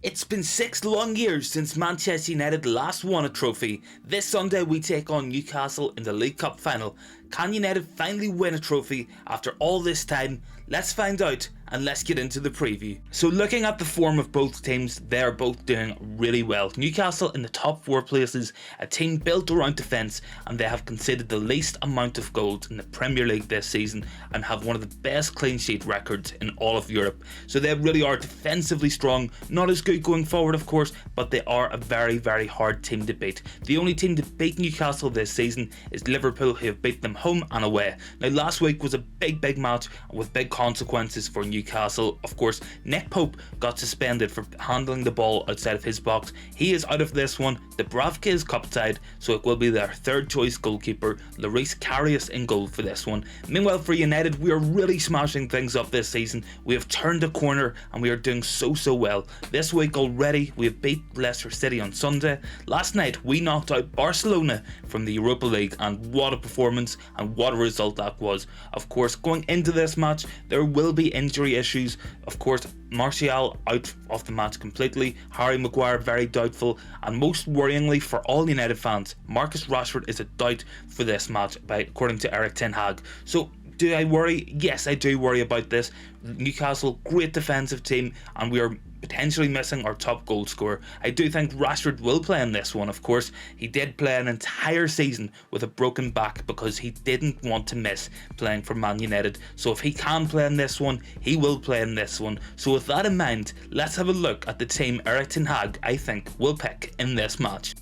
It's been 6 long years since Manchester United last won a trophy. This Sunday we take on Newcastle in the League Cup Final. Can United finally win a trophy after all this time? Let's find out and let's get into the preview. So looking at the form of both teams, they're both doing really well. Newcastle in the top 4 places, a team built around defence, and they have conceded the least amount of goals in the Premier League this season and have one of the best clean sheet records in all of Europe. So they really are defensively strong, not as good going forward of course, but they are a very hard team to beat. The only team to beat Newcastle this season is Liverpool, who have beat them home and away. Now last week was a big match with big consequences for Newcastle. Of course, Nick Pope got suspended for handling the ball outside of his box. He is out of this one. Dubravka is cup-tied, so it will be their third choice goalkeeper, Lorius Karius, in goal for this one. Meanwhile for United, we are really smashing things up this season. We have turned a corner and we are doing so well. This week already we have beat Leicester City on Sunday. Last night we knocked out Barcelona from the Europa League, and what a performance and what a result that was. Of course, going into this match there will be injury issues. Of course, Martial out of the match completely, Harry Maguire very doubtful, and most worryingly for all United fans, Marcus Rashford is a doubt for this match according to Erik Ten Hag. So do I worry? Yes, I do worry about this. Newcastle, great defensive team, and we are potentially missing our top goal scorer. I do think Rashford will play in this one. Of course, he did play an entire season with a broken back because he didn't want to miss playing for Man United. So if he can play in this one, he will play in this one. So with that in mind, let's have a look at the team Erik Ten Hag, I think, will pick in this match.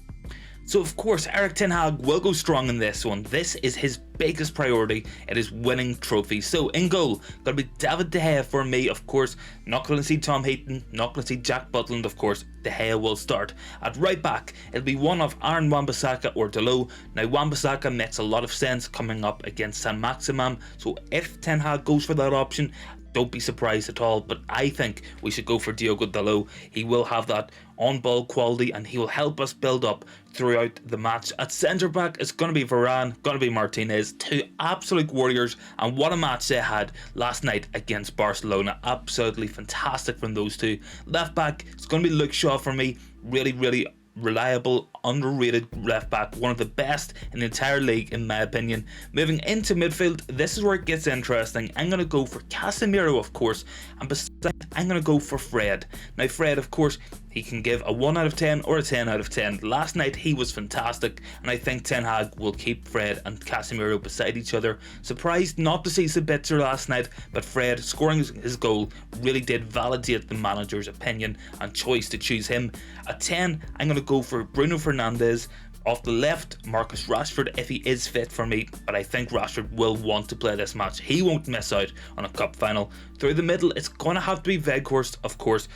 So of course, Erik Ten Hag will go strong in this one. This is his biggest priority. It is winning trophies. So in goal, gonna be David De Gea for me, of course. Not gonna see Tom Heaton, not gonna see Jack Butland, of course. De Gea will start. At right back, it'll be one of Aaron Wan-Bissaka or Dalot. Now Wan-Bissaka makes a lot of sense coming up against Saint-Maximin. So if Ten Hag goes for that option, don't be surprised at all, but I think we should go for Diogo Dalot. He will have that on-ball quality and he will help us build up throughout the match. At centre-back, it's going to be Varane, going to be Martinez, two absolute warriors, and what a match they had last night against Barcelona. Absolutely fantastic from those two. Left-back, it's going to be Luke Shaw for me. Really reliable, underrated left back, one of the best in the entire league in my opinion. Moving into midfield, this is where it gets interesting. I'm going to go for Casemiro, of course, and beside I'm going to go for Fred. Now Fred, of course, he can give a 1 out of 10 or a 10 out of 10. Last night he was fantastic, and I think Ten Hag will keep Fred and Casemiro beside each other. Surprised not to see Sabitzer last night, but Fred scoring his goal really did validate the manager's opinion and choice to choose him. At 10, I'm going to go for Bruno Fernandes. Off the left, Marcus Rashford if he is fit for me, but I think Rashford will want to play this match. He won't miss out on a cup final. Through the middle, it's going to have to be Weghorst, of course.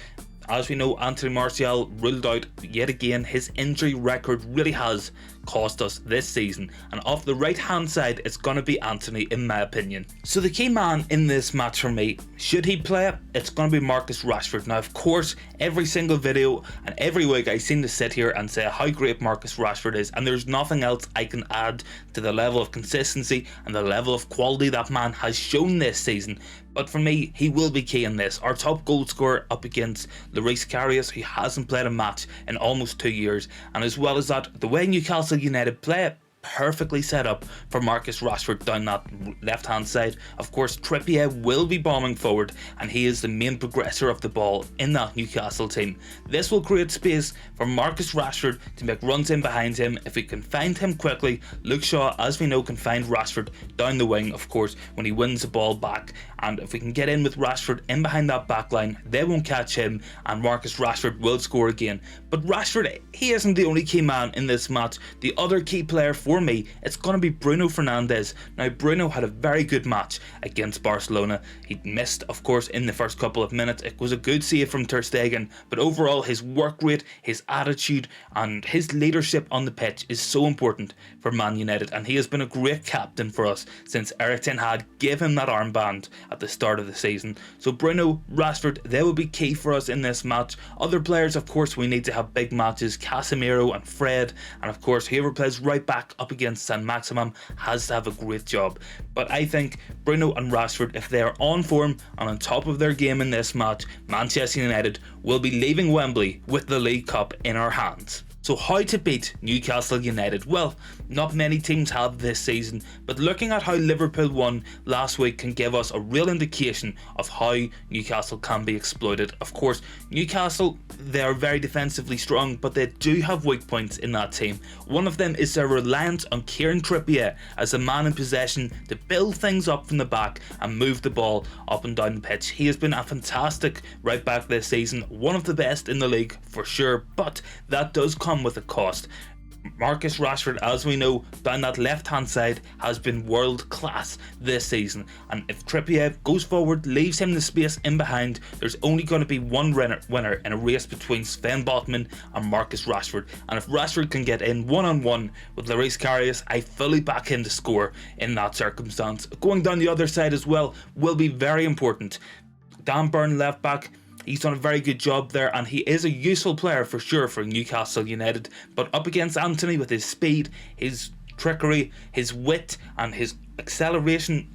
As we know, Anthony Martial ruled out yet again. His injury record really has cost us this season, and off the right hand side it's going to be Antony in my opinion. So the key man in this match for me, should he play, it's going to be Marcus Rashford. Now of course, every single video and every week I seem to sit here and say how great Marcus Rashford is, and there's nothing else I can add to the level of consistency and the level of quality that man has shown this season. But for me, he will be key in this. Our top goal scorer up against Lorius Karius, who hasn't played a match in almost 2 years, and as well as that, the way Newcastle United play, perfectly set up for Marcus Rashford down that left hand side. Of course, Trippier will be bombing forward, and he is the main progressor of the ball in that Newcastle team. This will create space for Marcus Rashford to make runs in behind him. If we can find him quickly, Luke Shaw, as we know, can find Rashford down the wing, of course, when he wins the ball back. And if we can get in with Rashford in behind that back line, they won't catch him, and Marcus Rashford will score again. But Rashford, he isn't the only key man in this match. The other key player for me, it's going to be Bruno Fernandes. Now Bruno had a very good match against Barcelona. He missed, of course, in the first couple of minutes. It was a good save from Ter Stegen, but overall his work rate, his attitude and his leadership on the pitch is so important for Man United, and he has been a great captain for us since Erik Ten Hag gave him that armband at the start of the season. So Bruno, Rashford, they will be key for us in this match. Other players, of course, we need to have big matches, Casemiro and Fred, and of course whoever plays right back up against San Maximum has to have a great job. But I think Bruno and Rashford, if they are on form and on top of their game in this match, Manchester United will be leaving Wembley with the League Cup in our hands. So how to beat Newcastle United? Well, not many teams have this season, but looking at how Liverpool won last week can give us a real indication of how Newcastle can be exploited. Of course, Newcastle, they are very defensively strong, but they do have weak points in that team. One of them is their reliance on Kieran Trippier as a man in possession to build things up from the back and move the ball up and down the pitch. He has been a fantastic right back this season, one of the best in the league for sure, but that does come with a cost. Marcus Rashford, as we know, down that left hand side has been world class this season, and if Trippier goes forward, leaves him the space in behind, there's only going to be one winner in a race between Sven Botman and Marcus Rashford. And if Rashford can get in one-on-one with Lorius Karius, I fully back him to score in that circumstance. Going down the other side as well will be very important. Dan Burn left back, he's done a very good job there, and he is a useful player for sure for Newcastle United. But up against Antony with his speed, his trickery, his wit and his acceleration,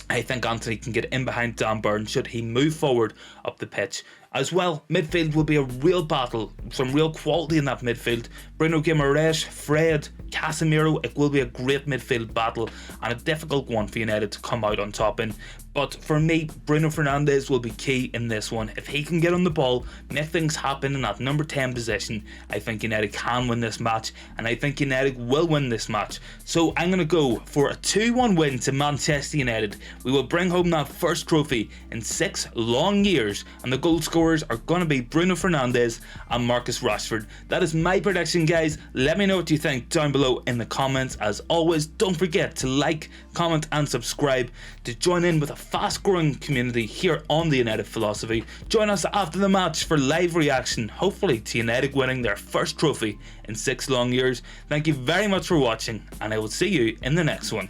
I think Antony can get in behind Dan Burn should he move forward up the pitch. As well, midfield will be a real battle, some real quality in that midfield. Bruno Guimaraes, Fred, Casemiro, it will be a great midfield battle and a difficult one for United to come out on top in. But for me, Bruno Fernandes will be key in this one. If he can get on the ball, make things happen in that number 10 position, I think United can win this match, and I think United will win this match. So I'm going to go for a 2-1 win to Manchester United. We will bring home that first trophy in 6 long years, and the goal scorers are going to be Bruno Fernandes and Marcus Rashford. That is my prediction, guys. Let me know what you think down below in the comments. As always, don't forget to like, comment and subscribe to join in with a fast growing community here on the United Philosophy. Join us after the match for live reaction, hopefully to United winning their first trophy in 6 long years. Thank you very much for watching, and I will see you in the next one.